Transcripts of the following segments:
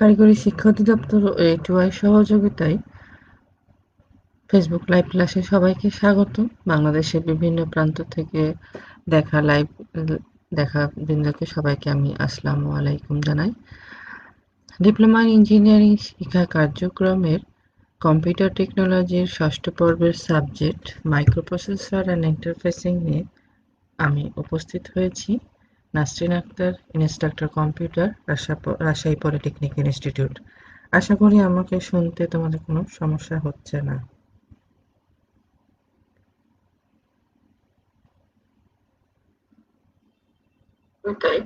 কারিগরি শিক্ষা অধিদপ্তর ও এটুআই সহযোগিতায় ফেসবুক লাইভ ক্লাসে সবাইকে স্বাগত। বাংলাদেশের বিভিন্ন প্রান্ত থেকে দেখা বৃন্দকে সবাইকে আমি আসসালামু আলাইকুম জানাই। ডিপ্লোমা ইন ইঞ্জিনিয়ারিং শিক্ষা কার্যক্রমের কম্পিউটার টেকনোলজির ষষ্ঠ পর্বের সাবজেক্ট মাইক্রোপ্রসেসর অ্যান্ড ইন্টারফেসিং নিয়ে আমি উপস্থিত হয়েছি। Nasrin Akhtar, instructor computer, Rajshahi polytechnic institute. আশা করি আমাকে শুনতে তোমাদের কোনো সমস্যা হচ্ছে না। ওইটাই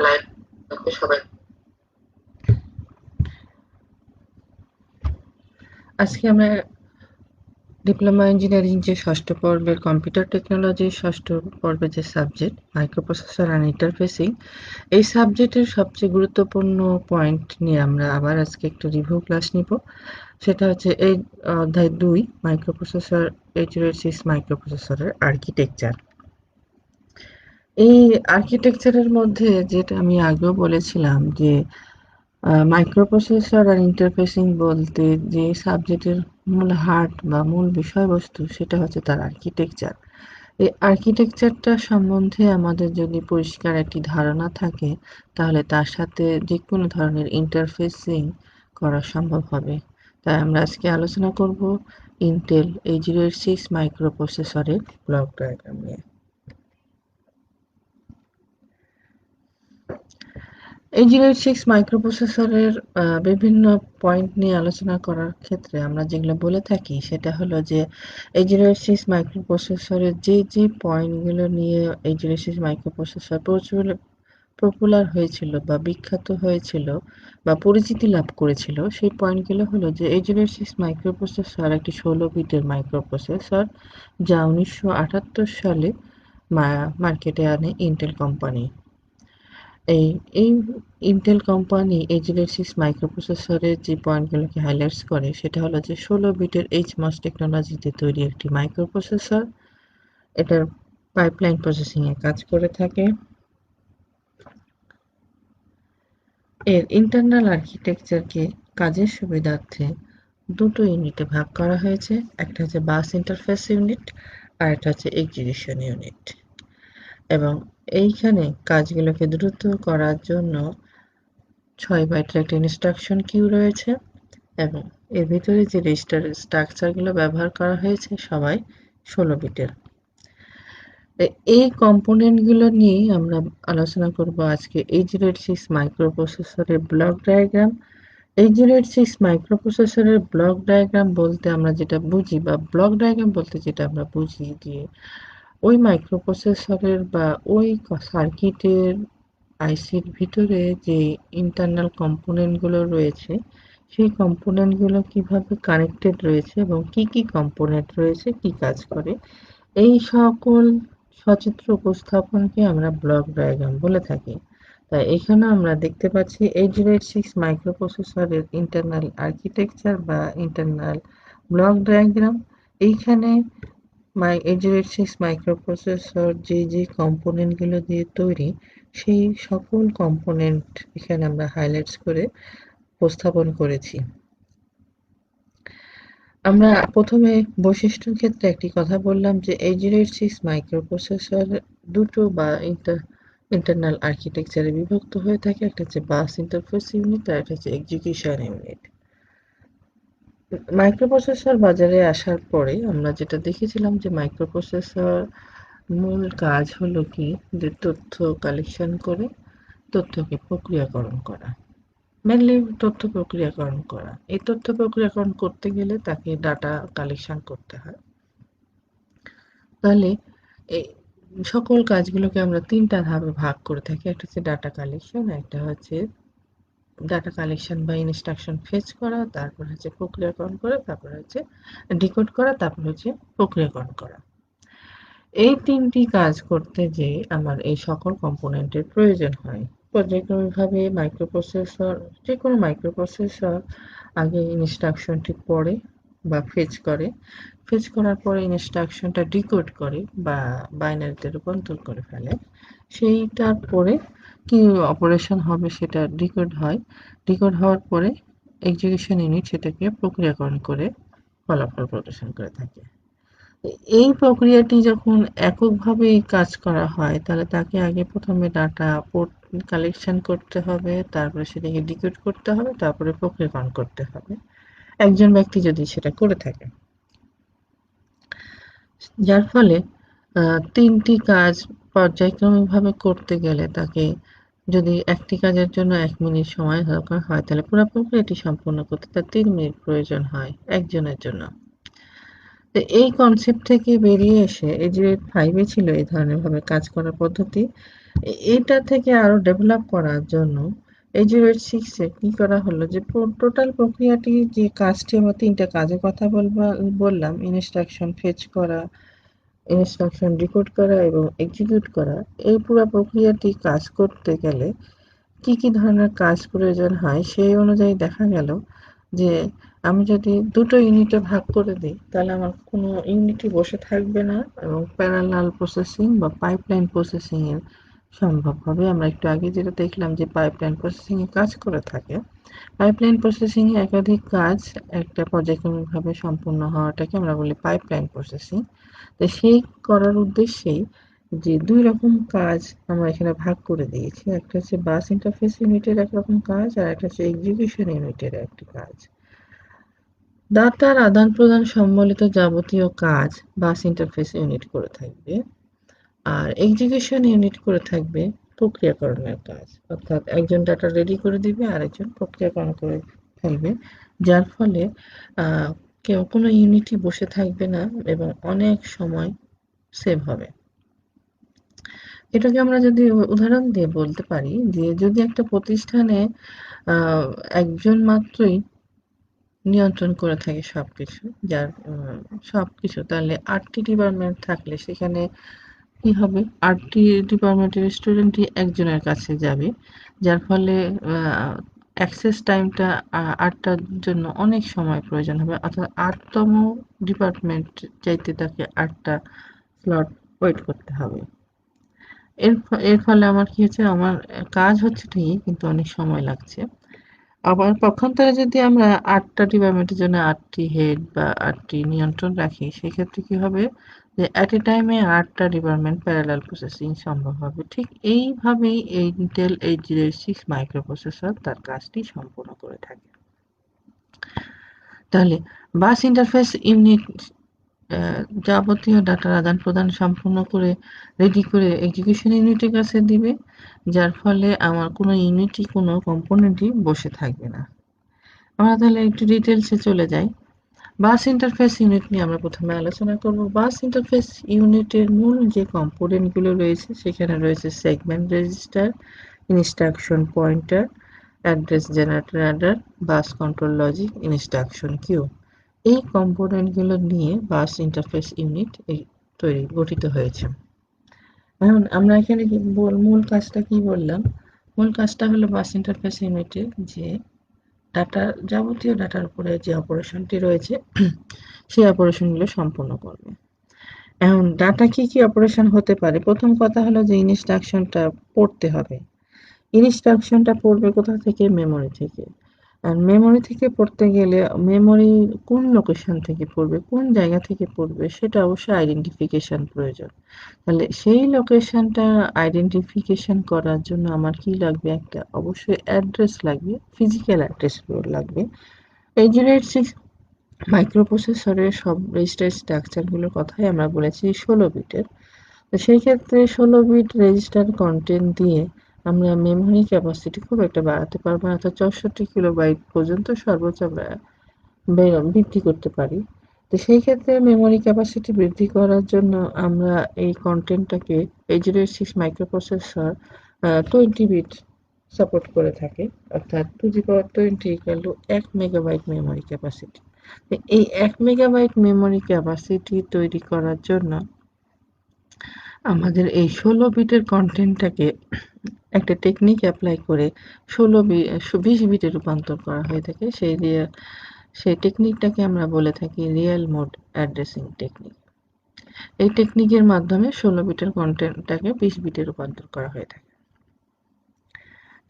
লাইভ সবাই আজকে আমরা ডিপ্লোমা ইঞ্জিনিয়ারিং যে ষষ্ঠ পর্বের কম্পিউটার টেকনোলজির ষষ্ঠ পর্বের যে সাবজেক্ট মাইক্রোপ্রসেসর অ্যান্ড ইন্টারফেসিং, এই সাবজেক্টের সবচেয়ে গুরুত্বপূর্ণ পয়েন্ট নিয়ে আমরা আবার আজকে একটু রিভিউ ক্লাস নিব। সেটা হচ্ছে এই অধ্যায় 2 মাইক্রোপ্রসেসর 8086 মাইক্রোপ্রসেসরের আর্কিটেকচার। এই আর্কিটেকচারের মধ্যে যেটা আমি আগেও বলেছিলাম যে মাইক্রোপ্রসেসর আর ইন্টারফেসিং বলতে যে সাবজেক্টের মূল হার্ট বা মূল বিষয়বস্তু সেটা হচ্ছে তার আর্কিটেকচার। এই আর্কিটেকচারটা সম্বন্ধে আমাদের যদি পরিষ্কার একটি ধারণা থাকে তাহলে তার সাথে যে কোনো ধরনের ইন্টারফেসিং করা সম্ভব হবে। তাই আমরা আজকে আলোচনা করব ইন্টেল 8086 মাইক্রোপ্রসেসরের ব্লক ডায়াগ্রাম নিয়ে। 8086 মাইক্রোপ্রসেসরের বিভিন্ন পয়েন্ট নিয়ে আলোচনা করার ক্ষেত্রে আমরা যেগুলো বলে থাকি সেটা হলো যে 8086 মাইক্রোপ্রসেসরের যে পয়েন্টগুলো নিয়ে 8086 মাইক্রোপ্রসেসর প্রচুর পপুলার হয়েছিল বা বিখ্যাত হয়েছিল বা পরিচিতি লাভ করেছিল, সেই পয়েন্টগুলো হলো যে 8086 মাইক্রোপ্রসেসর একটি 16 বিটের মাইক্রোপ্রসেসর যা 1978 সালে মার্কেটে আনে ইন্টেল কোম্পানি। এই ইন্টেল কোম্পানি 8086 মাইক্রোপ্রসেসরের যে পয়েন্টগুলোকে হাইলাইটস করে সেটা হলো যে 16 বিটের এইচমস টেকনোলজিতে তৈরি একটি মাইক্রোপ্রসেসর। এটার পাইপলাইন প্রসেসিং এ কাজ করে থাকে। এর ইন্টারনাল আর্কিটেকচারকে কাজের সুবিধার্থে দুটো ইউনিটে ভাগ করা হয়েছে। একটা হচ্ছে বাস ইন্টারফেস ইউনিট আর একটা হচ্ছে এক্সিকিউশন ইউনিট। এবং এইখানে কাজগুলোকে দ্রুত করার জন্য 6 বাইটের একটা ইনস্ট্রাকশন কিউ রয়েছে এবং এর ভিতরে যে রেজিস্টার স্ট্রাকচারগুলো ব্যবহার করা হয়েছে সবাই 16 বিটের। এই কম্পোনেন্টগুলো নিয়েই আমরা আলোচনা করব আজকে 8086 মাইক্রোপ্রসেসরের ব্লক ডায়াগ্রাম। 8086 মাইক্রোপ্রসেসরের ব্লক ডায়াগ্রাম বলতে আমরা যেটা বুঝি বা ব্লক ডায়াগ্রাম বলতে যেটা আমরা বুঝি যে ওই মাইক্রোপ্রসেসরের বা ওই সার্কিটের আইসির ভিতরে যে ইন্টারনাল কম্পোনেন্টগুলো রয়েছে সেই কম্পোনেন্টগুলো কিভাবে কানেক্টেড রয়েছে এবং কি কম্পোনেন্ট রয়েছে কি কাজ করে, এই সকল সচিত্র উপস্থাপনকে আমরা ব্লক ডায়াগ্রাম বলে থাকি। তাই এখানে আমরা দেখতে পাচ্ছি 8086 মাইক্রোপ্রসেসরের ইন্টারনাল আর্কিটেকচার বা ইন্টারনাল ব্লক ডায়াগ্রাম। এইখানে 8086 মাইক্রোপ্রসেসর যে কম্পোনেন্টগুলো দিয়ে তৈরি সেই সকল কম্পোনেন্ট এখানে আমরা হাইলাইটস করে উপস্থাপন করেছি। আমরা প্রথমে বৈশিষ্ট্যের ক্ষেত্রে একটি কথা বললাম যে 8086 মাইক্রোপ্রসেসর দুটো বা ইন্টারনাল আর্কিটেকচারে বিভক্ত হয়ে থাকে। একটা হচ্ছে বাস ইন্টারফেস ইউনিট আর একটা হচ্ছে এক্সিকিউশন ইউনিট। মাইক্রোপ্রসেসর বাজারে আসার পরে আমরা যেটা দেখেছিলাম যে মাইক্রোপ্রসেসর মূল কাজ হলো কি যে তথ্য কালেকশন করে তথ্যকে প্রক্রিয়াকরণ করা, মেনলি তথ্য প্রক্রিয়াকরণ করা। এই তথ্য প্রক্রিয়াকরণ করতে গেলে তাকে ডাটা কালেকশন করতে হয়। তাহলে এই সকল কাজগুলোকে আমরা তিনটা ধাপে ভাগ করে থাকি। একটা হচ্ছে ডাটা কালেকশন, একটা হচ্ছে ডাটা কালেকশন বা ইনস্ট্রাকশন ফেচ করা, তারপর হচ্ছে প্রক্রিয়াকরণ করা, তারপর হচ্ছে ডিকোড করা, তারপর হচ্ছে প্রক্রিয়াকরণ করা। এই তিনটি কাজ করতে যে আমার এই সকল কম্পোনেন্টের প্রয়োজন হয়। পর্যায়ক্রমিকভাবে মাইক্রোপ্রসেসর যে কোনো মাইক্রোপ্রসেসর আগে ইনস্ট্রাকশনটি পড়ে বা ফেচ করে, ফেচ করার পরে ইনস্ট্রাকশনটা ডিকোড করে বা বাইনারিতে রূপান্তর করে ফেলে। সেইটার পরে কি অপারেশন হবে সেটা ডিকোড হয়। ডিকোড হওয়ার পরে এক্সিকিউশন ইউনিট সেটাকে প্রক্রিয়াকরণ করে ফলাফল প্রদর্শন করে থাকে। এই প্রক্রিয়াটি যখন এককভাবেই কাজ করা হয় তাহলে তাকে আগে প্রথমে ডাটা কালেকশন করতে হবে, তারপরে সেটাকে ডিকোড করতে হবে, তারপরে প্রক্রিয়াকরণ করতে হবে, একজন ব্যক্তি যদি সেটা করে থাকে। যার ফলে ৩টি কাজ পর্যায়ক্রমিকভাবে করতে গেলে তাকে যদি একটি কাজের জন্য ১ মিনিট সময় দরকার হয় তাহলে পুরো প্রক্রিয়াটি সম্পূর্ণ করতে তার ৩ মিনিট প্রয়োজন হয় একজনের জন্য। তো এই কনসেপ্ট থেকে বেরিয়ে এসে এই যে 5 এ ছিল এই ধরনের ভাবে কাজ করার পদ্ধতি। এটা থেকে আরো ডেভেলপ করার জন্য এই যে 6 এ কি করা হলো যে টোটাল প্রক্রিয়াটি যে কাজটি আমরা ৩ টা কাজের কথা বললাম ইনস্ট্রাকশন ফেচ করা, ইনস্ট্রাকশন ডিকোড করা এবং এক্সিকিউট করা। এই পুরা প্রক্রিয়াটি কাজ করতে গেলে কি ধরনের কাজ প্রয়োজন হয় সেই অনুযায়ী দেখা গেল যে আমি যদি দুটো ইউনিটে ভাগ করে দিই তাহলে আমার কোনো ইউনিটই বসে থাকবে না এবং প্যারালাল প্রসেসিং বা পাইপলাইন প্রসেসিং এর সম্ভব হবে। আমরা একটু আগে যেটা দেখলাম যে পাইপলাইন প্রসেসিং এ কাজ করে থাকে। পাইপলাইন প্রসেসিং এ একাধিক কাজ একটা পর্যায়ক্রমিকভাবে সম্পূর্ণ হওয়াটাকে আমরা বলি পাইপলাইন প্রসেসিং। তো সেই করার উদ্দেশ্যেই যে ২ রকম কাজ আমরা এখানে ভাগ করে দিয়েছি। একটা হচ্ছে বাস ইন্টারফেস ইউনিটের একরকম কাজ আর একটা হচ্ছে এক্সিকিউশন ইউনিটের একটি কাজ। ডাটার আদান-প্রদান সম্বলিত যাবতীয় কাজ বাস ইন্টারফেস ইউনিট করে থাকবে। আর এক্সিকিউশন ইউনিট করে থাকবে প্রক্রিয়াকরণের কাজ। অর্থাৎ একজন ডাটা রেডি করে দিবে আরেকজন প্রক্রিয়াকরণ করে ফেলবে। যার ফলে আ কোনো ইউনিটই বসে থাকবে না এবং অনেক সময় সেভ হবে। এটাকে আমরা যদি উদাহরণ দিয়ে বলতে পারি যে যদি একটা প্রতিষ্ঠানে আ একজন মাত্রই নিয়ন্ত্রণ করে থাকে সবকিছু, যার সবকিছু তাহলে ৮ টি ডিপার্টমেন্ট থাকলে সেখানে কি হবে? ৮ টি ডিপার্টমেন্টের স্টুডেন্টই একজনের কাছে যাবে। যার ফলে আ অ্যাক্সেস টাইমটা ৮ টার জন্য অনেক সময় প্রয়োজন হবে। অর্থাৎ ৮ তম ডিপার্টমেন্ট চাইতে তাকে ৮ টা স্লট ওয়েট করতে হবে। এর ফলে আমার কি হচ্ছে আমার কাজ হচ্ছে ঠিকই কিন্তু অনেক সময় লাগছে। আবার পক্ষান্তরে যদি আমরা ৮ টা ডিপার্টমেন্টের জন্য ৮ টি হেড বা ৮ টি নিয়ন্ত্রণ রাখি সেক্ষেত্রে কি হবে যে এট এ টাইমে ৮ টা ডিপার্টমেন্ট প্যারালাল প্রসেসিং সম্ভব হবে। ঠিক এইভাবেই এই Intel 806 মাইক্রোপ্রসেসর তার কাজটি সম্পূর্ণ করে থাকে। তাহলে বাস ইন্টারফেস ইউনিট যাবতীয় ডাটার আদান-প্রদান সম্পূর্ণ করে রেডি করে এক্সিকিউশন ইউনিটের কাছে দিবে। যার ফলে আমার কোনো ইউনিটই কোনো কম্পোনেন্টই বসে থাকবে না। আমরা তাহলে একটু ডিটেইলসে চলে যাই। বাস ইন্টারফেস ইউনিট নিয়ে আমরা প্রথমে আলোচনা করব। বাস ইন্টারফেস ইউনিটের মূল যে কম্পোনেন্টগুলো রয়েছে সেখানে রয়েছে segment register, instruction pointer, address generator adder, bus control logic, instruction queue. এই কম্পোনেন্টগুলো নিয়ে বাস ইন্টারফেস ইউনিট গঠিত হয়েছে। এখন আমরা এখানে মূল কাজটা কি বললাম? মূল কাজটা হলো বাস ইন্টারফেস ইউনিটের যে যাবতীয় ডাটার উপরে যে অপারেশনটি রয়েছে সেই অপারেশনগুলো সম্পন্ন করবে। এখন ডাটা কি অপারেশন হতে পারে? প্রথম কথা হলো যে ইনস্ট্রাকশনটা পড়তে হবে। ইনস্ট্রাকশনটা পড়বে কোথা থেকে? মেমোরি থেকে। আর মেমোরি থেকে পড়তে গেলে মেমোরি কোন লোকেশন থেকে পড়বে, কোন জায়গা থেকে পড়বে সেটা অবশ্যই আইডেন্টিফিকেশন প্রয়োজন। তাহলে সেই লোকেশনটা আইডেন্টিফিকেশন করার জন্য আমার কি লাগবে? একটা অবশ্যই অ্যাড্রেস লাগবে, ফিজিক্যাল অ্যাড্রেস লাগবে। 806 মাইক্রোপ্রসেসরের সব রেজিস্টার স্ট্রাকচারগুলোর কথাই আমরা বলেছি 16 বিটের। তো সেই ক্ষেত্রে 16 বিট রেজিস্টার কন্টেন্ট দিয়ে আমরা মেমোরি ক্যাপাসিটি খুব একটা বাড়াতে পারবো না। অর্থাৎ 64 কিলোবাইট পর্যন্ত সর্বোচ্চ আমরা বৃদ্ধি করতে পারি। তো সেই ক্ষেত্রে মেমোরি ক্যাপাসিটি বৃদ্ধি করার জন্য আমরা এই কন্টেন্টটাকে 806 মাইক্রোপ্রসেসর 20 বিট সাপোর্ট করে থাকে। অর্থাৎ 2 the power 20 1 megabyte memory capacity. এই 1 মেগাবাইট মেমোরি ক্যাপাসিটি তৈরি করার জন্য আমাদের এই 16 বিটের কন্টেন্টটাকে একটা টেকনিক এপ্লাই করে 20 বিটে রূপান্তর করা হয়ে থাকে। সেই দিয়ে সেই টেকনিকটাকে আমরা বলে থাকি রিয়েল মোড অ্যাড্রেসিং টেকনিক। এই টেকনিকের মাধ্যমে 16 বিটের কন্টেন্টটাকে 20 বিটে রূপান্তর করা হয়ে থাকে।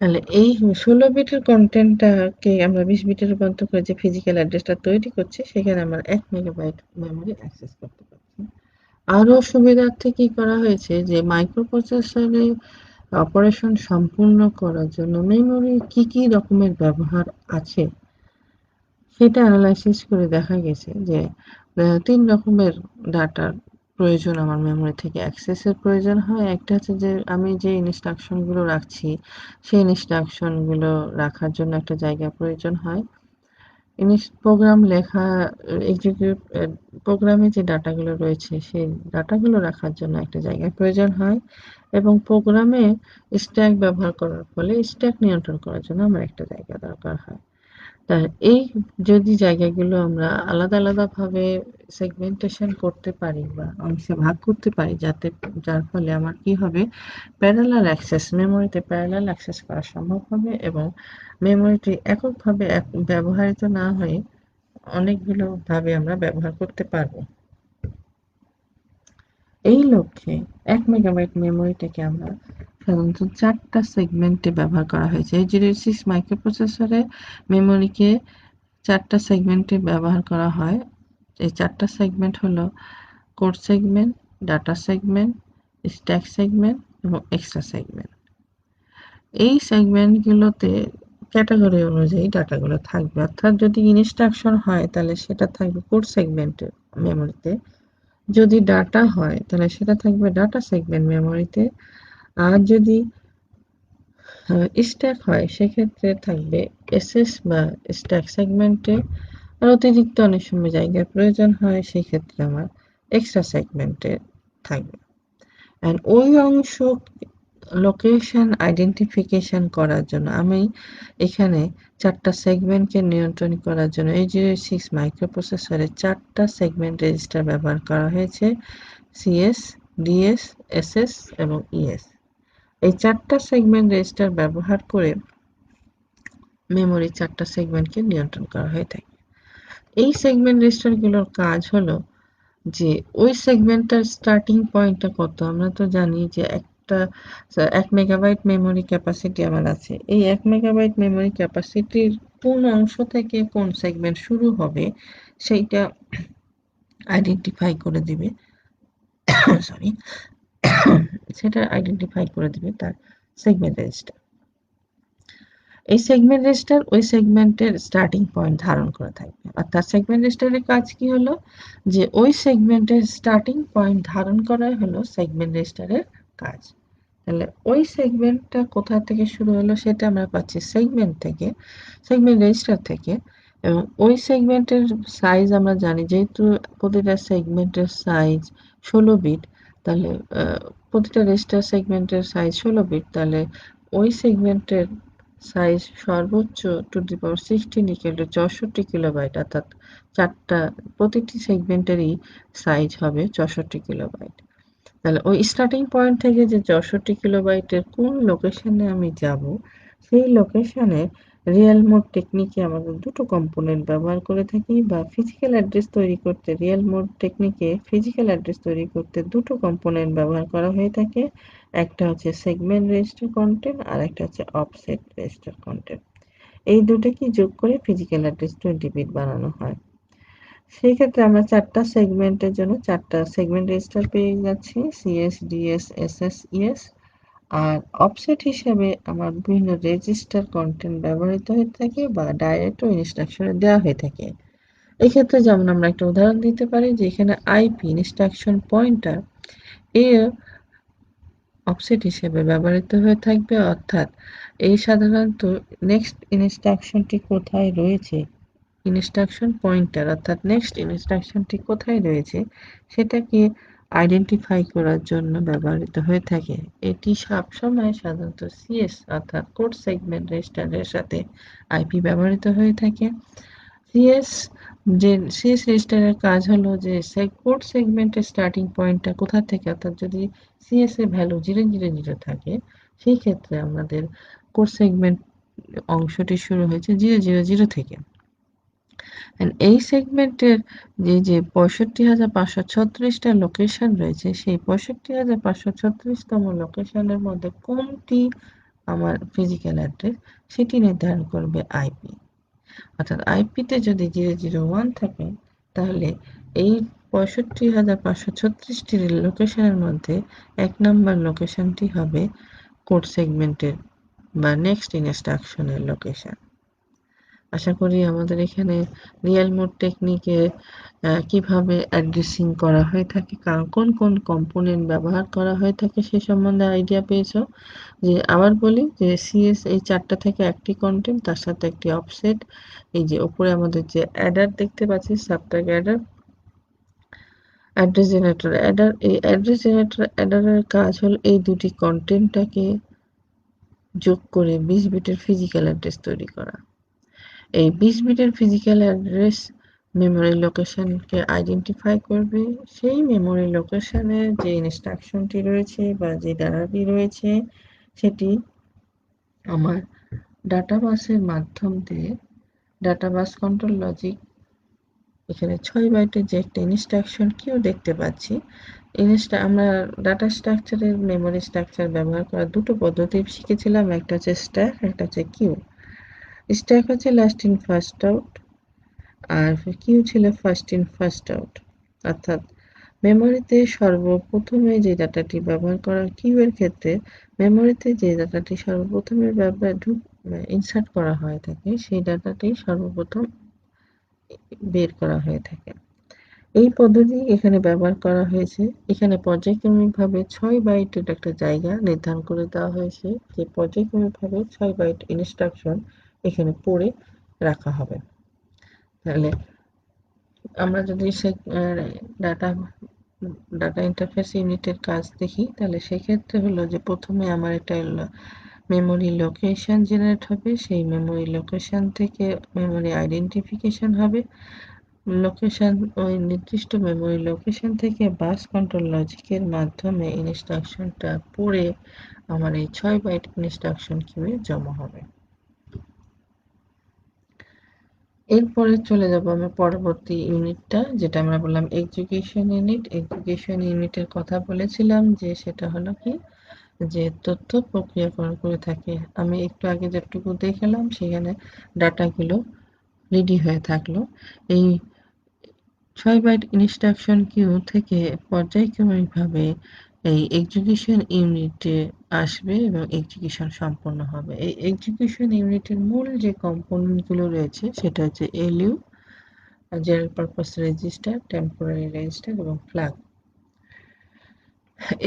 তাহলে এই 16 বিটের কন্টেন্টটাকে আমরা 20 বিটে রূপান্তর করে যে ফিজিক্যাল অ্যাড্রেসটা তৈরি করছি, সেখানে আমরা 1 মেগাবাইট মেমোরি অ্যাক্সেস করতে পারছি। আরো সুবিধার্থে কি করা হয়েছে যে মাইক্রোপ্রসেসরে অপারেশন সম্পূর্ণ করার জন্য মেমোরি কি রকমের ব্যবহার আছে সেটা অ্যানালাইসিস করে দেখা গেছে যে 3 রকমের ডাটার প্রয়োজন আমার মেমোরি থেকে অ্যাক্সেসের প্রয়োজন হয়। একটা হচ্ছে যে আমি যে ইনস্ট্রাকশনগুলো রাখছি সেই ইনস্ট্রাকশনগুলো রাখার জন্য একটা জায়গা প্রয়োজন হয়। প্রোগ্রাম লেখা এক্সিকিউট প্রোগ্রামে যে ডাটাগুলো রয়েছে সেই ডাটাগুলো রাখার জন্য একটা জায়গার প্রয়োজন হয় এবং প্রোগ্রামে স্ট্যাক ব্যবহার করার ফলে স্ট্যাক নিয়ন্ত্রণ করার জন্য আমার একটা জায়গা দরকার হয়। তা এই যদি জায়গাগুলো আমরা আলাদাভাবে সেগমেন্টেশন করতে পারি বা অংশে ভাগ করতে পারি যার ফলে আমার কি হবে প্যারালাল অ্যাক্সেস মেমোরিতে প্যারালাল অ্যাক্সেস করা সম্ভব হবে এবং মেমোরিটি এককভাবে ব্যবহৃত না হয়ে অনেকগুলো ভাবে আমরা ব্যবহার করতে পারবো। এই লক্ষ্যে 1 মেগাবাইট মেমোরিটাকে আমরা সাধারণত 4টা সেগমেন্টে ব্যবহার করা হয়েছে। x86 মাইক্রোপ্রসেসরে মেমোরিকে 4টা সেগমেন্টে ব্যবহার করা হয়। এই 4টা সেগমেন্ট হলো code segment, data segment, stack segment এবং এক্সট্রা সেগমেন্ট। এই সেগমেন্টগুলোতে ক্যাটাগরি অনুযায়ী ডাটাগুলো থাকবে। অর্থাৎ যদি ইনস্ট্রাকশন হয় তাহলে সেটা থাকবে কোড সেগমেন্টের মেমোরিতে। যদি ডাটা হয় তাহলে সেটা থাকবে ডাটা সেগমেন্ট মেমোরিতে। আর যদি স্ট্যাক হয় সেক্ষেত্রে থাকবে এসএস বা স্ট্যাক সেগমেন্টে। আর অতিরিক্ত অনেক সময় জায়গার প্রয়োজন হয় সেক্ষেত্রে আমার এক্সট্রা সেগমেন্টে থাকবে। অ্যান্ড ওই অংশ লোকেশন আইডেন্টিফিকেশন করার জন্য আমি এখানে 4টা সেগমেন্টকে নিয়ন্ত্রণ করার জন্য x86 মাইক্রোপ্রসেসরে 4টা সেগমেন্ট রেজিস্টার ব্যবহার করা হয়েছে সিএস, ডিএস, এসএস এবং ইএস। এই 4টা সেগমেন্ট রেজিস্টার ব্যবহার করে মেমোরির 4টা সেগমেন্টকে নিয়ন্ত্রণ করা হয়ে থাকে। এই সেগমেন্ট রেজিস্টারগুলোর কাজ হলো যে ওই সেগমেন্টটার স্টার্টিং পয়েন্টটা কত। আমরা তো জানি যে 1 মেগাবাইট মেমোরি ক্যাপাসিটি আমার আছে। এই 1 মেগাবাইট মেমোরি ক্যাপাসিটির কোন অংশ থেকে কোন সেগমেন্ট শুরু হবে সেইটা আইডেন্টিফাই করে দিবে সরি সেটা আইডেন্টিফাই করে দিবে তার সেগমেন্ট রেজিস্টার। এই সেগমেন্ট রেজিস্টার ওই সেগমেন্টের স্টার্টিং পয়েন্ট ধারণ করে থাকবে। অর্থাৎ সেগমেন্ট রেজিস্টারের কাজ কি হলো যে ওই সেগমেন্টের স্টার্টিং পয়েন্ট ধারণ করাই হলো সেগমেন্ট রেজিস্টারের কাজ। তাহলে ওই সেগমেন্টটা কোথা থেকে শুরু হলো সেটা আমরা পাচ্ছি সেগমেন্ট থেকে, সেগমেন্ট রেজিস্টার থেকে। এবং ওই সেগমেন্টের সাইজ আমরা জানি যেহেতু প্রতিটা সেগমেন্টের সাইজ 16 বিট, তাহলে প্রতিটা রেজিস্টার সেগমেন্টের সাইজ 16 বিট, তাহলে ওই সেগমেন্টের সাইজ সর্বোচ্চ to the power 16 equal to 64 kilobyte. অর্থাৎ প্রতিটি সেগমেন্টেরই সাইজ হবে 64 কিলোবাইট। তাহলে ওই স্টার্টিং পয়েন্ট থেকে যে 64 কিলোবাইটের কোন লোকেশনে আমি যাব সেই লোকেশনে রিয়েল মোড টেকনিকে আমাদের দুটো কম্পোনেন্ট ব্যবহার করে থাকি বা ফিজিক্যাল অ্যাড্রেস তৈরি করতে রিয়েল মোড টেকনিকে ফিজিক্যাল অ্যাড্রেস তৈরি করতে দুটো কম্পোনেন্ট ব্যবহার করা হয়ে থাকে। একটা হচ্ছে সেগমেন্ট রেজিস্টার কন্টেন্ট আর একটা হচ্ছে অফসেট রেজিস্টার কন্টেন্ট। এই দুটোকে যোগ করে ফিজিক্যাল অ্যাড্রেস 20 বিট বানানো হয়। সেই ক্ষেত্রে আমরা 4টা সেগমেন্টের জন্য 4টা সেগমেন্ট রেজিস্টার পেয়ে যাচ্ছি সিএস, ডিএস, এসএস, ইএস। আর অফসেট হিসেবে আমার বিভিন্ন রেজিস্টার কন্টেন্ট ব্যবহৃত হয়ে থাকে বা ডাইরেক্ট ইনস্ট্রাকশনে দেওয়া হয়ে থাকে। এক্ষেত্রে যেমন আমরা একটা উদাহরণ দিতে পারি যে এখানে আইপি ইনস্ট্রাকশন পয়েন্টার এর অফসেট হিসেবে ব্যবহৃত হয়ে থাকবে। অর্থাৎ এই সাধারণত নেক্সট ইনস্ট্রাকশনটি কোথায় রয়েছে ইনস্ট্রাকশন পয়েন্টার অর্থাৎ নেক্সট ইনস্ট্রাকশনটি কোথায় রয়েছে সেটাকে আইডেন্টিফাই করার জন্য ব্যবহৃত হয়ে থাকে। এটি সবসময় সাধারণত সিএস অর্থাৎ কোড সেগমেন্ট রেজিস্টারের সাথে আইপি ব্যবহৃত হয়ে থাকে। সিএস সিএস রেজিস্টারের কাজ হলো যে কোড সেগমেন্টের স্টার্টিং পয়েন্টটা কোথা থেকে, অর্থাৎ যদি সিএস এর ভ্যালু 000 থাকে সেই ক্ষেত্রে আমাদের কোড সেগমেন্ট অংশটি শুরু হয়েছে 000 থেকে। এই সেগমেন্টের যে ৬৫,৫৩৬টা লোকেশন রয়েছে, সেই ৬৫,৫৩৬তম লোকেশনের মধ্যে কোনটি আমার ফিজিক্যাল অ্যাড্রেস সেটি নির্ধারণ করবে আইপি। অর্থাৎ আইপিতে যদি 001 থাকে তাহলে এই ৬৫,৫৩৬টি লোকেশনের মধ্যে ১ নম্বর লোকেশনটি হবে কোড সেগমেন্টের বা নেক্সট ইনস্ট্রাকশনের লোকেশন। আশা করি আমাদের এখানে রিয়েল মোড টেকনিকে কিভাবে অ্যাড্রেসিং করা হয়ে থাকে, কারণ কোন কোন কম্পোনেন্ট ব্যবহার করা হয়ে থাকে সে সম্বন্ধে আইডিয়া পেয়েছো। যে আবার বলি যে সিএস এই 4টা থেকে একটি কন্টেন্ট, তার সাথে একটি অফসেট, এই যে উপরে আমাদের যে অ্যাডার দেখতে পাচ্ছি সাবট্যাগ অ্যাডার, অ্যাড্রেস জেনারেটর অ্যাডার। এই অ্যাড্রেস জেনারেটর অ্যাডারের কাজ হলো এই দুটি কন্টেন্টটাকে যোগ করে 20 বিটের ফিজিক্যাল অ্যাড্রেস তৈরি করা। এই 20 বিটের ফিজিক্যাল অ্যাড্রেস মেমোরি লোকেশনকে আইডেন্টিফাই করবে। সেই মেমোরি লোকেশনে যে ইনস্ট্রাকশনটি রয়েছে বা যে ডাটাটি রয়েছে সেটি আমার ডাটা বাসের মাধ্যম দিয়ে ডাটা বাস কন্ট্রোল লজিক, এখানে 6 বাইটের যে একটা ইনস্ট্রাকশন কিউ দেখতে পাচ্ছি, আমরা ডাটা স্ট্রাকচারের মেমোরি স্ট্রাকচার ব্যবহার করা দুটো পদ্ধতি শিখেছিলাম, একটা হচ্ছে স্ট্যাক, একটা হচ্ছে কিউ। স্ট্যাক হচ্ছে লাস্ট ইন ফার্স্ট আউট আর কিউ ছিল ফার্স্ট ইন ফার্স্ট আউট। অর্থাৎ মেমোরিতে সর্বপ্রথমে যে ডাটাটি ব্যবহার করা, কিউ এর ক্ষেত্রে মেমোরিতে যে ডাটাটি সর্বপ্রথমে ইনসার্ট করা হয়ে থাকে সেই ডাটাটি সর্বপ্রথম বের করা হয়ে থাকে। এই পদ্ধতি এখানে ব্যবহার করা হয়েছে। এখানে পর্যায়ক্রমিকভাবে 6 বাইটের একটা জায়গা নির্ধারণ করে দেওয়া হয়েছে যে পর্যায়ক্রমিকভাবে 6 বাইট ইনস্ট্রাকশন এখানে পড়ে রাখা হবে। তাহলে আমরা যদি সে ডাটা ডাটা ইন্টারফেস ইউনিটের কাজ দেখি, তাহলে সেক্ষেত্রে হলো যে প্রথমে আমার একটা মেমোরি লোকেশন জেনারেট হবে, সেই মেমোরি লোকেশন থেকে মেমোরি আইডেন্টিফিকেশন হবে, লোকেশন ওই নির্দিষ্ট মেমোরি লোকেশন থেকে বাস কন্ট্রোল লজিকের মাধ্যমে ইনস্ট্রাকশনটা পড়ে আমার এই 6 বাইট ইনস্ট্রাকশন কিউয়ে জমা হবে। এরপরে চলে যাব আমরা পরবর্তী ইউনিটটা, যেটা আমরা বললাম এক্সিকিউশন ইউনিট। এক্সিকিউশন ইউনিটের কথা বলেছিলাম যে সেটা হলো কি, যে তথ্য প্রক্রিয়াকরণ করে থাকে। আমি একটু আগে যেটুকু দেখালাম সেখানে ডাটাগুলো রেডি হয়ে থাকলো। এই 6 বাইট ইনস্ট্রাকশন কিউ থেকে পর্যায়ক্রমিকভাবে এই এক্সিকিউশন ইউনিটে আসবে এবং এক্সিকিউশন সম্পন্ন হবে। এই এক্সিকিউশন ইউনিটের মূল যে কম্পোনেন্টগুলো রয়েছে সেটা হচ্ছে LU, general purpose register, temporary register এবং ফ্ল্যাগ।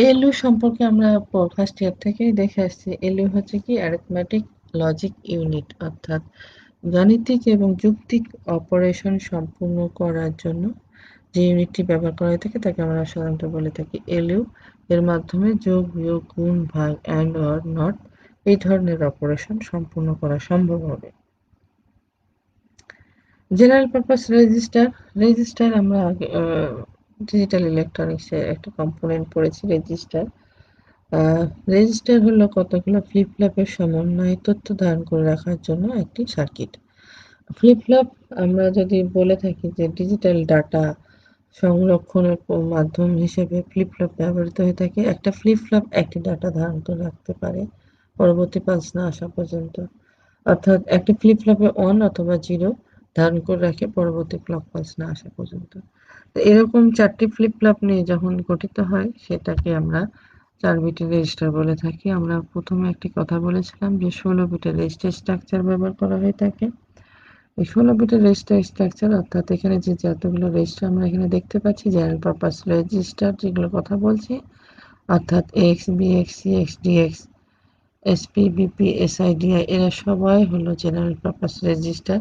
এলইউ সম্পর্কে আমরা ফার্স্ট ইয়ার থেকেই দেখে আসছি। এলইউ হচ্ছে কি অ্যারিথমেটিক লজিক ইউনিট, অর্থাৎ গাণিতিক এবং যৌক্তিক অপারেশন সম্পূর্ণ করার জন্য যে ইউনিটটি ব্যবহার করা হয়ে থাকে তাকে আমরা সাধারণত বলে থাকি এলইউ। এর মাধ্যমে যোগ, বিয়োগ, গুণ, ভাগ, অ্যান্ড, অর, নট এই ধরনের অপারেশন সম্পূর্ণ করা সম্ভব হবে। জেনারেল পারপাস রেজিস্টার, রেজিস্টার আমরা ডিজিটাল ইলেকট্রনিক্সের একটা কম্পোনেন্ট পড়েছি রেজিস্টার। রেজিস্টার হলো কতগুলো ফ্লিপ ফ্লপের সমন্বয়ে তথ্য ধারণ করে রাখার জন্য একটি সার্কিট। ফ্লিপ ফ্লপ আমরা যদি বলে থাকি যে ডিজিটাল ডাটা সংরক্ষণের মাধ্যম হিসেবে ফ্লিপ ফ্লপ ব্যবহৃত হয়ে থাকে। একটা ফ্লিপ ফ্লপ একটি ডাটা ধারণ করে রাখতে পারে পরবর্তী পালস না আসা পর্যন্ত। অর্থাৎ একটি ফ্লিপ ফ্লপে 1 অথবা 0 ধারণ করে রাখে পরবর্তী ক্লক পালস না আসা পর্যন্ত। তো এরকম 4টি ফ্লিপ ফ্লপ নিয়ে যখন গঠিত হয় সেটাকে আমরা 4 বিটের রেজিস্টার বলে থাকি। আমরা প্রথমে একটি কথা বলেছিলাম যে 16 বিটের রেজিস্টার স্ট্রাকচার ব্যবহার করা হয়ে থাকে। এই 16 বিটের রেজিস্টার স্ট্রাকচার, অর্থাৎ এখানে যে যতগুলো রেজিস্টার আমরা এখানে দেখতে পাচ্ছি, জেনারেল পারপাস রেজিস্টার যেগুলো কথা বলছি, অর্থাৎ X, BX, CX, DX, SP, BP, SI DI এরা সবাই হলো জেনারেল পারপাস রেজিস্টার।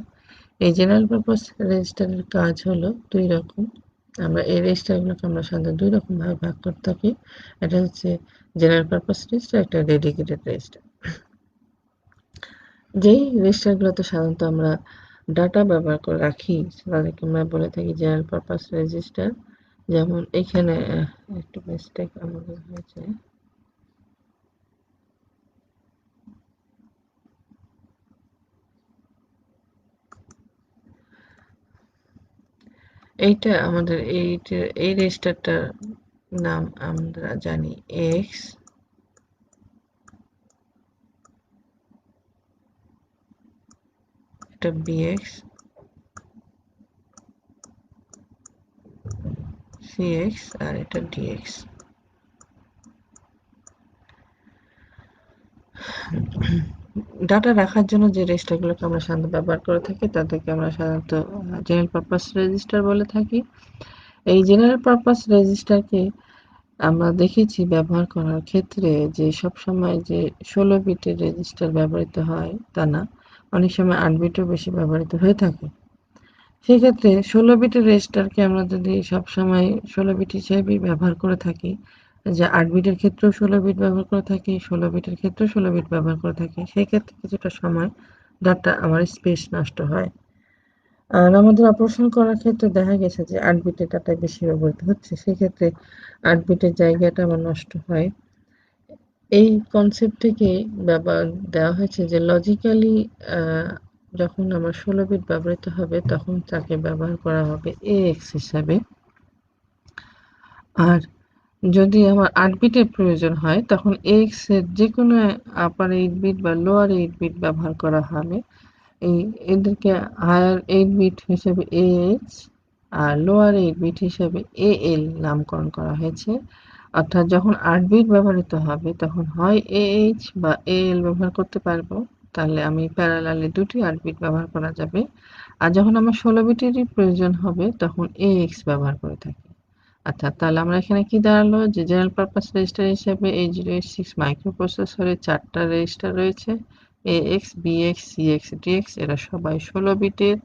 এই জেনারেল পারপাস রেজিস্টারের কাজ হলো 2 রকম। আমরা এই রেজিস্টারগুলোকে আমরা সাধারণত 2 রকম ভাবে ভাগ করে থাকি। এটা হচ্ছে জেনারেল পারপাস রেজিস্টার, একটা ডেডিকেটেড রেজিস্টার। যেই রেজিস্টারগুলোতে সাধারণত আমরা ডাটা ব্যবহার করে রাখি তাদেরকে আমরা বলে থাকি জেনারেল পারপাস রেজিস্টার। যেমন এখানে একটু মিস্টেক আমাদের হয়েছে। এইটা আমাদের এই রেজিস্টারটার নাম আমরা জানি এক্স, এটা বিএক্স, সিএক্স আর এটা ডিএক্স। ডাটা রাখার জন্য যে রেজিস্টারগুলোকে আমরা সাধারণত ব্যবহার করে থাকি তাদেরকে আমরা সাধারণত জেনারেল পারপাস রেজিস্টার বলে থাকি। এই জেনারেল পারপাস রেজিস্টারকে আমরা দেখেছি ব্যবহার করার ক্ষেত্রে যে সবসময় যে 16 বিটের রেজিস্টার ব্যবহৃত হয় তা না, অনেক সময় 8 বিটও বেশি ব্যবহৃত হয়ে থাকে। সেক্ষেত্রে 16 বিটের রেজিস্টারকে আমরা যদি সবসময় 16 বিট হিসেবেই ব্যবহার করে থাকি, যে 8 বিটের ক্ষেত্রেও 16 বিট ব্যবহার করে থাকি, 16 বিটের ক্ষেত্রেও 16 বিট ব্যবহার করে থাকি, সেক্ষেত্রে কিছুটা সময় ডাটা আমার স্পেস নষ্ট হয়। আর আমাদের অপারেশন করার ক্ষেত্রে দেখা গেছে যে 8 বিটের ডাটা বেশি ব্যবহৃত হচ্ছে, সেক্ষেত্রে 8 বিটের জায়গাটা আমার নষ্ট হয়। এই কনসেপ্ট থেকে দেওয়া হয়েছে যে লজিক্যালি যখন আমার 16 বিট ব্যবহৃত হবে তখন তাকে ব্যবহার করা হবে এএক্স হিসাবে। আর যদি আমার 8 বিটের প্রয়োজন হয় তখন এক্স এর যে কোনো আপার 8 বিট বা লোয়ার 8 বিট ব্যবহার করা হবে। এদেরকে হায়ার 8 বিট হিসেবে AH আর লোয়ার 8 বিট হিসেবে AL নামকরণ করা হয়েছে। অর্থাৎ যখন 8 বিট ব্যবহৃত হবে তখন হয় AH বা AL ব্যবহার করতে পারবো, তাহলে আমি প্যারালালে দুটি 8 বিট ব্যবহার করা যাবে। আর যখন আমার 16 বিটেরই প্রয়োজন হবে তখন AX ব্যবহার করে থাকি। আচ্ছা, তাহলে আমরা এখানে কি দাঁড়ালো যে জেনারেল পারপাস রেজিস্টার হিসেবে 8086 মাইক্রোপ্রসেসরে 4টা রেজিস্টার রয়েছে, AX, BX, CX, DX, এরা সবাই 16 বিটের।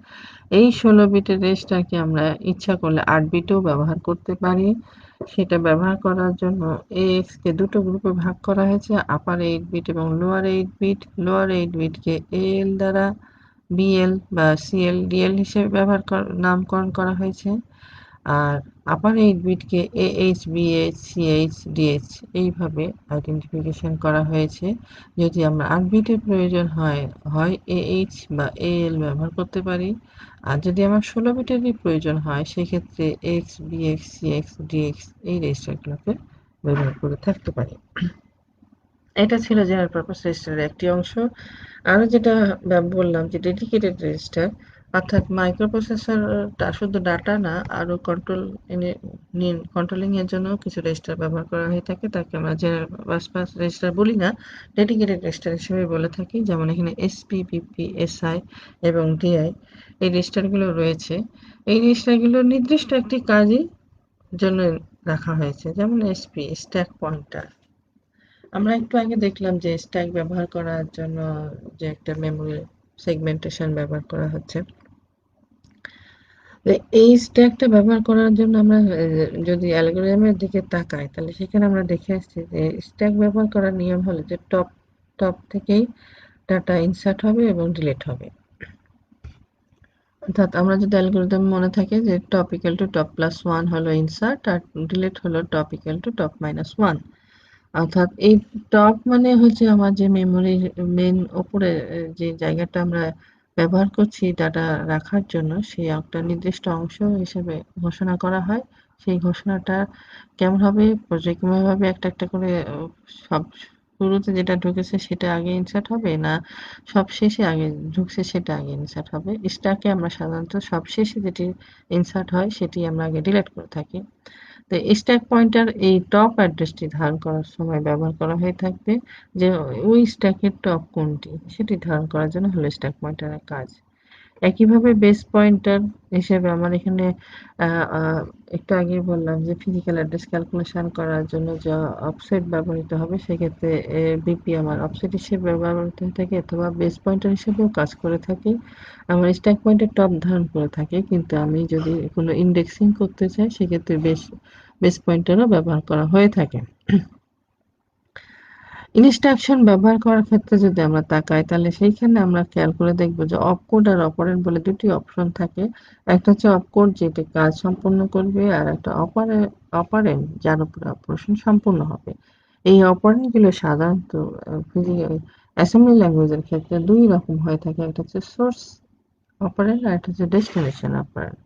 এই 16 বিটের রেজিস্টারকে আমরা ইচ্ছা করলে 8 বিটেও ব্যবহার করতে পারি। সেটা ব্যবহার করার জন্য AX কে দুটো গ্রুপে ভাগ করা হয়েছে, আপার 8 বিট এবং লোয়ার 8 বিট। লোয়ার 8 বিটকে AL দ্বারা, BL বা CL, DL হিসেবে নামকরণ করা হয়েছে। আর আপার 8 বিটকে AH, BH, CH, DH এইভাবে আইডেন্টিফিকেশন করা হয়েছে। যদি আমরা 8 বিটের প্রয়োজন হয়, হয় AH বা AL ব্যবহার করতে পারি। আর যদি আমার 16 বিটেরই প্রয়োজন হয় সেক্ষেত্রে X, BX, CX, DX এই রেজিস্টারগুলোকে ব্যবহার করে থাকতে পারি। এটা ছিল জেনারেল পারপাস রেজিস্টারের একটি অংশ। আরো যেটা বললাম যে ডেডিকেটেড রেজিস্টার, অর্থাৎ মাইক্রোপ্রসেসরটা শুধু ডাটা না, আরো কন্ট্রোলিং এর জন্য কিছু রেজিস্টার ব্যবহার করা হয়ে থাকে, তাকে আমরা জেনারেল পারপাস রেজিস্টার বলি না, ডেডিকেটেড রেজিস্টার হিসেবে বলে থাকি। যেমন এখানে এসপি, পিপি, এসআই এবং ডিআই এই রেজিস্টারগুলো রয়েছে। এই রেজিস্টারগুলো নির্দিষ্ট একটি কাজের জন্য রাখা হয়েছে। যেমন এসপি, স্ট্যাক পয়েন্টার। আমরা একটু আগে দেখলাম যে স্ট্যাক ব্যবহার করার জন্য যে একটা মেমোরি সেগমেন্টেশন ব্যবহার করা হচ্ছে। এই স্ট্যাকটা ব্যবহার করার জন্য আমরা যদি অ্যালগরিদমের দিকে তাকাই তাহলে সেখানে আমরা দেখে আসছি যে স্ট্যাক ব্যবহার করার নিয়ম হলো যে টপ টপ থেকেই ডাটা ইনসার্ট হবে এবং ডিলিট হবে। অর্থাৎ আমরা যদি অ্যালগরিদম মনে থাকে যে top equal to top plus 1 হলো ইনসার্ট আর ডিলিট হলো top equal to top minus 1। অর্থাৎ এই টপ মানে হচ্ছে আমার যে মেমোরির মেন ওপরে যে জায়গাটা আমরা ব্যবহার করছি ডাটা রাখার জন্য, সেই একটা নির্দিষ্ট অংশ হিসেবে ঘোষণা করা হয়। সেই ঘোষণাটা কেমন হবে, পর্যায়ক্রমভাবে একটা একটা করে সব শুরুতে যেটা ঢুকেছে সেটা আগে ইনসার্ট হবে, না সব শেষে আগে ঢুকছে সেটা আগে ইনসার্ট হবে। স্ট্যাকে আমরা সাধারণত সব শেষে যেটি ইনসার্ট হয় সেটি আমরা আগে ডিলিট করে থাকি। তো স্ট্যাক পয়েন্টার এই টপ অ্যাড্রেসটি ধারণ করার সময় ব্যবহার করা হয়ে থাকবে, যে ওই স্ট্যাকের টপ কোনটি সেটি ধারণ করার জন্য হলো স্ট্যাক পয়েন্টারের কাজ। একইভাবে বেস পয়েন্টার হিসেবে আমার এখানে একটু আগে বললাম যে ফিজিক্যাল অ্যাড্রেস ক্যালকুলেশন করার জন্য যা অফসেট ব্যবহৃত হবে সেক্ষেত্রে বিপি আমার অফসেট হিসেবে ব্যবহৃত হয়ে থাকে, অথবা বেস পয়েন্টার হিসেবেও কাজ করে থাকে। আমার স্ট্যাক পয়েন্টার টপ ধারণ করে থাকে, কিন্তু আমি যদি কোনো ইন্ডেক্সিং করতে চাই সেক্ষেত্রে বেস পয়েন্টারও ব্যবহার করা হয়ে থাকে। ইনস্ট্রাকশন ব্যবহার করার ক্ষেত্রে যদি আমরা তাকাই তাহলে সেইখানে আমরা খেয়াল করে দেখব যে অপকোড আর অপারেন্ড বলে দুটি অপশন থাকে। একটা হচ্ছে অপকোড যেটি কাজ সম্পূর্ণ করবে, আর একটা অপারেন্ড যার উপরে অপারেশন সম্পূর্ণ হবে। এই অপারেন্ড গুলো সাধারণত অ্যাসেম্বলি ল্যাঙ্গুয়েজের ক্ষেত্রে দুই রকম হয়ে থাকে, একটা হচ্ছে সোর্স অপারেন্ড আর একটা হচ্ছে ডেস্টিনেশন অপারেন্ড।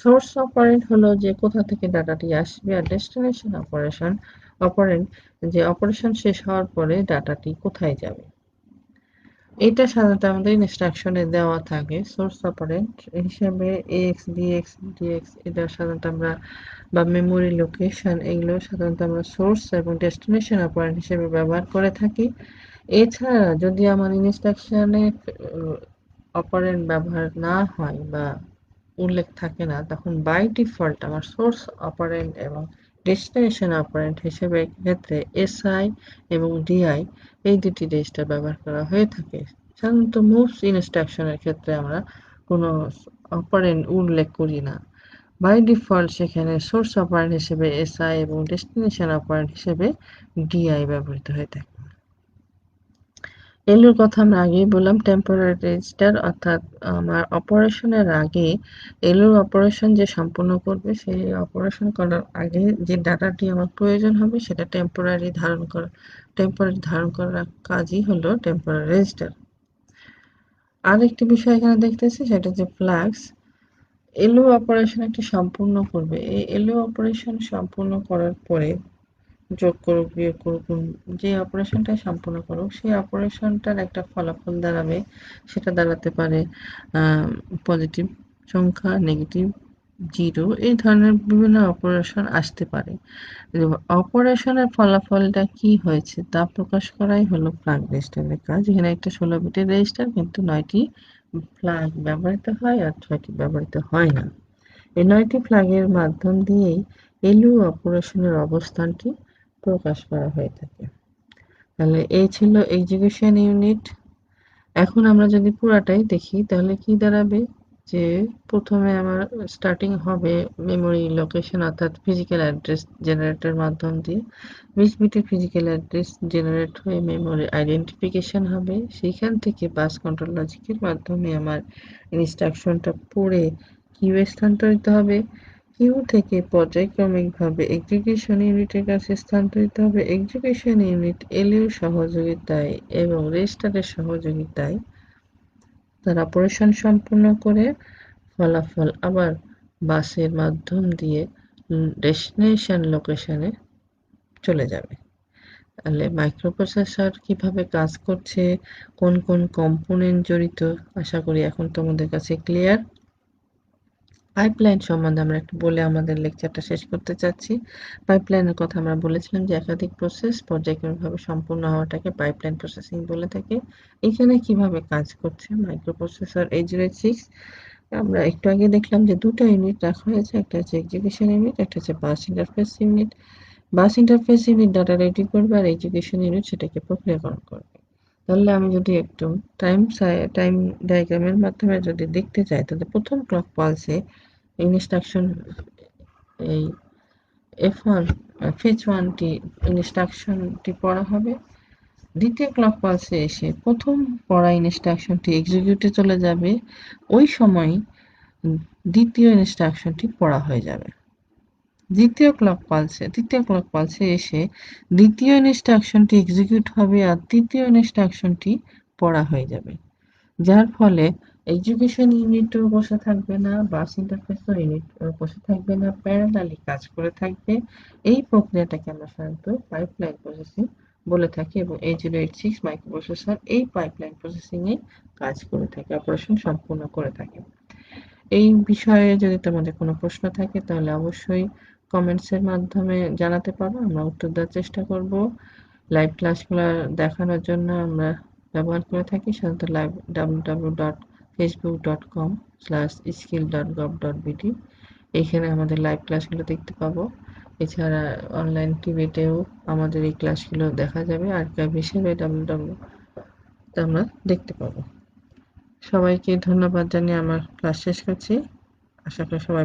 সোর্স অপারেন্ড হলো যে কোথা থেকে ডাটাটি আসবে, আর ডেস্টিনেশন অপারেন্ড যে অপারেশন শেষ হওয়ার পরে ডাটাটি কোথায় যাবে। এটা সাধারণত আমাদের ইনস্ট্রাকশনে দেওয়া থাকে। সোর্স অপারেন্ড হিসেবে এক্স, বিএক্স, ডিএক্স এটা সাধারণত আমরা বা মেমোরি লোকেশন এগুলো সাধারণত আমরা সোর্স এবং ডেস্টিনেশন অপারেন্ড হিসেবে ব্যবহার করে থাকি। এছাড়া যদি আমার ইনস্ট্রাকশনে অপারেন্ড ব্যবহার না হয় বা উল্লেখ থাকে না, তখন বাই ডিফল্ট আমার সোর্স অপারেন্ড এবং ডেস্টিনেশন অপারেন্ড হিসেবে ক্ষেত্রে এসআই এবং ডিআই এই দুটি রেজিস্টার ব্যবহার করা হয়ে থাকে। সাধারণত মুভস ইনস্ট্রাকশনের ক্ষেত্রে আমরা কোনো অপারেন্ড উল্লেখ করি না। বাই ডিফল্ট সেখানে সোর্স অপারেন্ড হিসেবে এসআই এবং ডেস্টিনেশন অপারেন্ড হিসেবে ডিআই ব্যবহৃত হয়ে থাকে। এলুর কথা আমরা আগেই বললাম, টেম্পোরারি রেজিস্টার অর্থাৎ আমার অপারেশনের আগে এলুর অপারেশন যে সম্পূর্ণ করবে সেই অপারেশন করার আগে যে ডাটাটি আমার প্রয়োজন হবে সেটা টেম্পোরারি ধারণ করার কাজই হলো টেম্পোরারি রেজিস্টার। আরেকটি বিষয় এখানে দেখতেছি সেটা যে ফ্ল্যাগস এলও অপারেশন একটি সম্পূর্ণ করবে। এই এলও অপারেশন সম্পূর্ণ করার পরে যোগ করুক, বিয়োগ করুক, যে অপারেশনটা সম্পূর্ণ করুক সেই অপারেশনটার একটা ফলাফল দাঁড়াবে। সেটা দাঁড়াতে পারে পজিটিভ সংখ্যা, নেগেটিভ, জিরো, এই ধরনের বিভিন্ন অপারেশন আসতে পারে। অপারেশনের ফলাফলটা কি হয়েছে তা প্রকাশ করাই হলো ফ্ল্যাগ রেজিস্টারের কাজ। এখানে একটা 16 বিটের রেজিস্টার কিন্তু 9টি ফ্ল্যাগ ব্যবহৃত হয় আর 6টি ব্যবহৃত হয় না। এই 9টি ফ্ল্যাগের মাধ্যম দিয়েই এলইউ অপারেশনের অবস্থানটি প্রকাশ করা হয়ে থাকে। তাহলে এই ছিল এক্সিকিউশন ইউনিট। এখন আমরা যদি পুরাটাই দেখি তাহলে কি দাঁড়াবে, যে প্রথমে আমার স্টার্টিং হবে মেমোরি লোকেশন অর্থাৎ ফিজিক্যাল অ্যাড্রেস জেনারেটরের মাধ্যম দিয়ে 20 বিটের ফিজিক্যাল অ্যাড্রেস জেনারেট হয়ে মেমোরি আইডেন্টিফিকেশন হবে। সেইখান থেকে বাস কন্ট্রোল লজিকের মাধ্যমে আমার ইনস্ট্রাকশনটা পড়ে কিউয়ে স্থানান্তরিত হবে। কিউ থেকে পর্যায়ক্রমিকভাবে এক্সিকিউশন ইউনিটের কাছে স্থানান্তরিত হবে। এক্সিকিউশন ইউনিট এলইউ সহযোগিতায় এবং রেজিস্টারের সহযোগিতায় তার অপারেশন সম্পূর্ণ করে ফলাফল আবার বাসের মাধ্যম দিয়ে ডেস্টিনেশন লোকেশনে চলে যাবে। তাহলে মাইক্রোপ্রসেসর কিভাবে কাজ করছে, কোন কোন কম্পোনেন্ট জড়িত, আশা করি এখন তোমাদের কাছে ক্লিয়ার। পাইপলাইন সম্বন্ধে আমরা একটু বলে আমাদের লেকচারটা শেষ করতে চাচ্ছি। পাইপলাইনের কথা আমরা বলেছিলাম যে একাধিক প্রসেস পর্যায়ক্রমিকভাবে সম্পূর্ণ হওয়াটাকে পাইপলাইন প্রসেসিং বলে থাকে। এখানে কিভাবে কাজ করছে মাইক্রোপ্রসেসর 806, আমরা একটু আগে দেখলাম যে দুটো ইউনিট রাখা হয়েছে, একটা হচ্ছে এক্সিকিউশন ইউনিট, একটা হচ্ছে বাস ইন্টারফেস ইউনিট। বাস ইন্টারফেস ইউনিট ডাটা রেডি করবে আর এক্সিকিউশন ইউনিট সেটাকে প্রক্রিয়াকরণ করবে। তাহলে আমি যদি একটু টাইম ডায়াগ্রামের মাধ্যমে যদি দেখতে চাই তাহলে প্রথম ক্লক পালসে ইনস্ট্রাকশন এই F1 ফেচ 1টি ইনস্ট্রাকশনটি পড়া হবে। দ্বিতীয় ক্লক পালসে এসে প্রথম পড়া ইনস্ট্রাকশনটি এক্সিকিউটে চলে যাবে। ওই সময় দ্বিতীয় ইনস্ট্রাকশনটি পড়া হয়ে যাবে। তৃতীয় ক্লক পালসে এসে দ্বিতীয় ইনস্ট্রাকশনটি এক্সিকিউট হবে আর তৃতীয় ইনস্ট্রাকশনটি পড়া হয়ে যাবে। যার ফলে এক্সিকিউশন ইউনিটও বসে থাকবে না, বাস ইন্টারফেসও ইউনিট বসে থাকবে না, প্যারালালি কাজ করে থাকবে। এই প্রক্রিয়াটাকে আমরা সাধারণত পাইপলাইন প্রসেসিং বলে থাকি এবং 8086 মাইক্রোপ্রসেসর এই পাইপলাইন প্রসেসিং এ কাজ করে থাকে, অপারেশন সম্পূর্ণ করে থাকে। এই বিষয়ে যদি তোমাদের কোনো প্রশ্ন থাকে তাহলে অবশ্যই কমেন্টসের মাধ্যমে জানাতে পারো, আমরা উত্তর দেওয়ার চেষ্টা করব। লাইভ ক্লাসগুলো দেখানোর জন্য আমরা ব্যবহার করে থাকি সাধারণত www.facebook.com/skill.gov.bt, এইখানে আমাদের লাইভ ক্লাসগুলো দেখতে পাবো। এছাড়া অনলাইন টিভিতেও আমাদের এই ক্লাসগুলো দেখা যাবে, আর্কাইভ হিসেবে www আমরা দেখতে পাবো। সবাইকে ধন্যবাদ জানিয়ে আমার ক্লাস শেষ করছি। আশা করি সবাই